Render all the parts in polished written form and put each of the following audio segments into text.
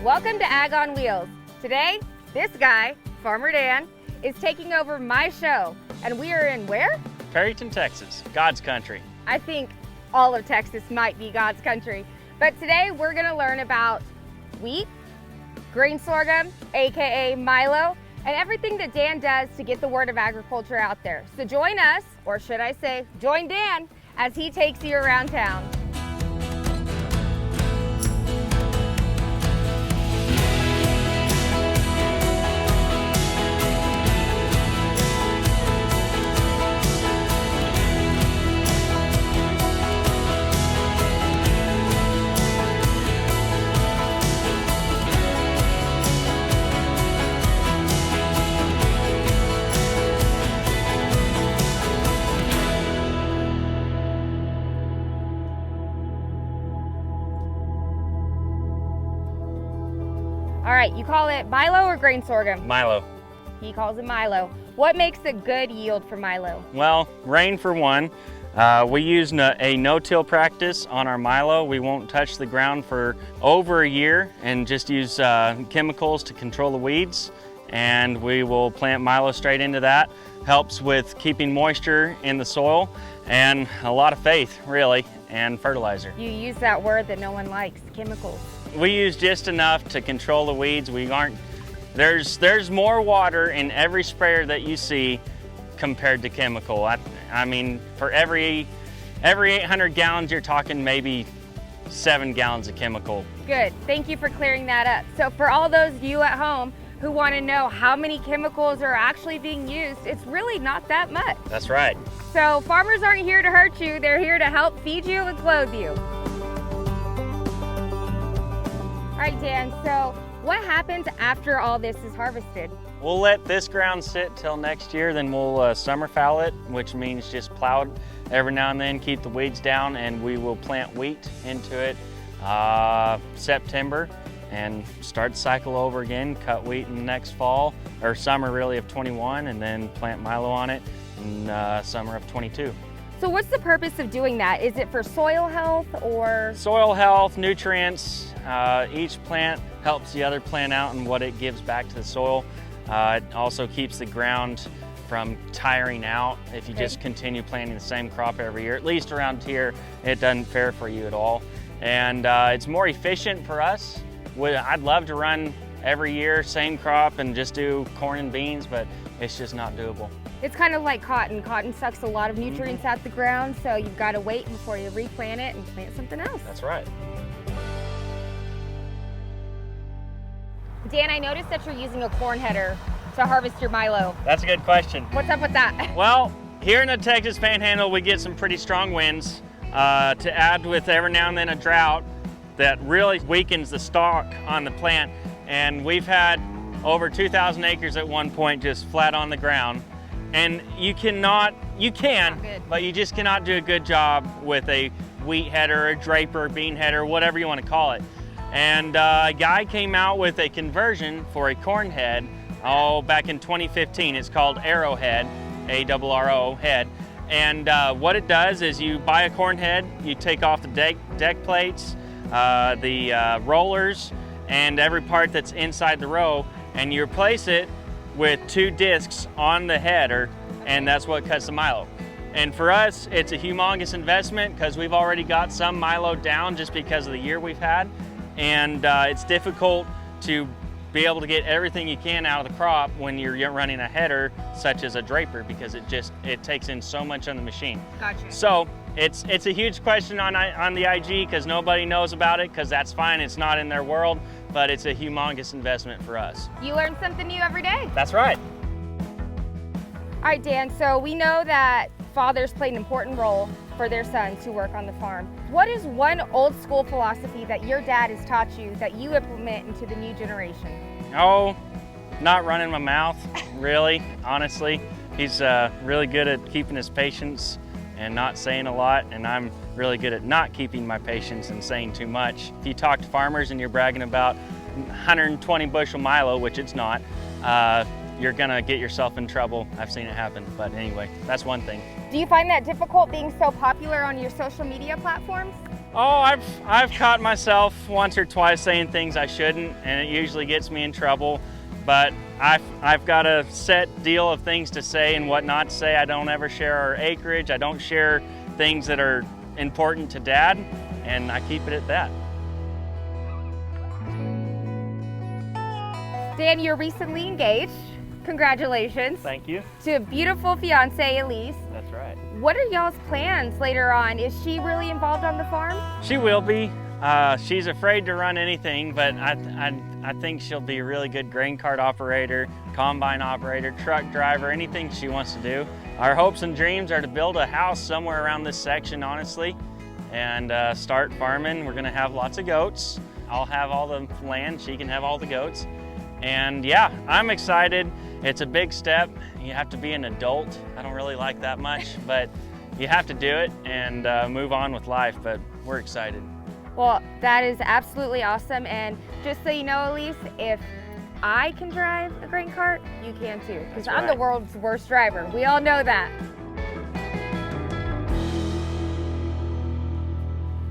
Welcome to Ag on Wheels. Today, this guy, Farmer Dan, is taking over my show. And we are in where? Perryton, Texas, God's country. I think all of Texas might be God's country. But today we're gonna learn about wheat, grain sorghum, AKA Milo, and everything that Dan does to get the word of agriculture out there. So join us, or should I say, join Dan, as he takes you around town. All right, you call it Milo or grain sorghum? Milo. He calls it Milo. What makes a good yield for Milo? Well, rain for one. We use a no-till practice on our Milo. We won't touch the ground for over a year and just use chemicals to control the weeds. And we will plant Milo straight into that. Helps with keeping moisture in the soil and a lot of faith, really, and fertilizer. You use that word that no one likes, chemicals. We use just enough to control the weeds. There's more water in every sprayer that you see compared to chemical. I mean, for every 800 gallons, you're talking maybe 7 gallons of chemical. Good, thank you for clearing that up. So for all those of you at home who want to know how many chemicals are actually being used, it's really not that much. That's right. So farmers aren't here to hurt you, they're here to help feed you and clothe you. All right, Dan, so what happens after all this is harvested? We'll let this ground sit till next year, then we'll summer fallow it, which means just plow it every now and then, keep the weeds down, and we will plant wheat into it September and start the cycle over again, cut wheat in the next fall, or summer really of 21, and then plant Milo on it in summer of 22. So what's the purpose of doing that? Is it for soil health or? Soil health, nutrients. Each plant helps the other plant out and what it gives back to the soil. It also keeps the ground from tiring out if you just continue planting the same crop every year. At least around here, it doesn't fare for you at all. And it's more efficient for us. I'd love to run every year, same crop, and just do corn and beans, but it's just not doable. It's kind of like cotton. Cotton sucks a lot of nutrients out the ground, so you've got to wait before you replant it and plant something else. That's right. Dan, I noticed that you're using a corn header to harvest your Milo. That's a good question. What's up with that? Well, here in the Texas Panhandle, we get some pretty strong winds to add with every now and then a drought that really weakens the stalk on the plant. And we've had over 2,000 acres at one point just flat on the ground. And you can, but you just cannot do a good job with a wheat header, a draper, bean header, whatever you want to call it. And a guy came out with a conversion for a corn head, back in 2015. It's called Arrowhead, A-R-R-O head. And what it does is you buy a corn head, you take off the deck plates, the rollers, and every part that's inside the row, and you replace it with 2 discs on the header, and that's what cuts the Milo. And for us, it's a humongous investment because we've already got some Milo down just because of the year we've had. And it's difficult to be able to get everything you can out of the crop when you're running a header such as a draper, because it takes in so much on the machine. Gotcha. So it's a huge question on the IG because nobody knows about it, because that's fine, it's not in their world, but it's a humongous investment for us. You learn something new every day. That's right. All right, Dan, so we know that fathers play an important role for their sons who work on the farm. What is one old school philosophy that your dad has taught you that you implement into the new generation? Oh, not running my mouth, really, honestly. He's really good at keeping his patience and not saying a lot, and I'm really good at not keeping my patience and saying too much. If you talk to farmers and you're bragging about 120 bushel Milo, which it's not, you're gonna get yourself in trouble. I've seen it happen, but anyway, that's one thing. Do you find that difficult being so popular on your social media platforms? Oh, I've caught myself once or twice saying things I shouldn't, and it usually gets me in trouble. But I've got a set deal of things to say and what not to say. I don't ever share our acreage. I don't share things that are important to Dad, and I keep it at that. Dan, you're recently engaged. Congratulations. Thank you. To a beautiful fiance, Elise. That's right. What are y'all's plans later on? Is she really involved on the farm? She will be. She's afraid to run anything, but I think she'll be a really good grain cart operator, combine operator, truck driver, anything she wants to do. Our hopes and dreams are to build a house somewhere around this section, honestly, and start farming. We're gonna have lots of goats. I'll have all the land, she can have all the goats. And yeah, I'm excited. It's a big step. You have to be an adult. I don't really like that much, but you have to do it and move on with life, but we're excited. Well, that is absolutely awesome. And just so you know, Elise, if I can drive a grain cart, you can too, because I'm the world's worst driver. We all know that.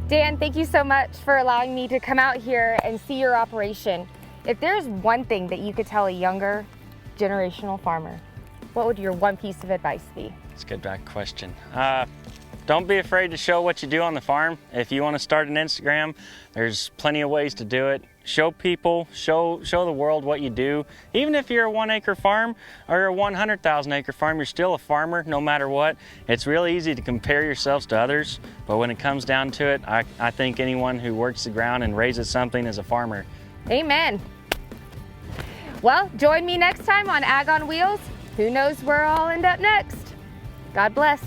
Dan, thank you so much for allowing me to come out here and see your operation. If there's one thing that you could tell a younger generational farmer, what would your one piece of advice be? It's a good back question. Don't be afraid to show what you do on the farm. If you want to start an Instagram, there's plenty of ways to do it. Show people, show the world what you do. Even if you're a 1 acre farm or a 100,000 acre farm, you're still a farmer no matter what. It's really easy to compare yourselves to others, but when it comes down to it, I think anyone who works the ground and raises something is a farmer. Amen. Well, join me next time on Ag on Wheels. Who knows where I'll end up next? God bless.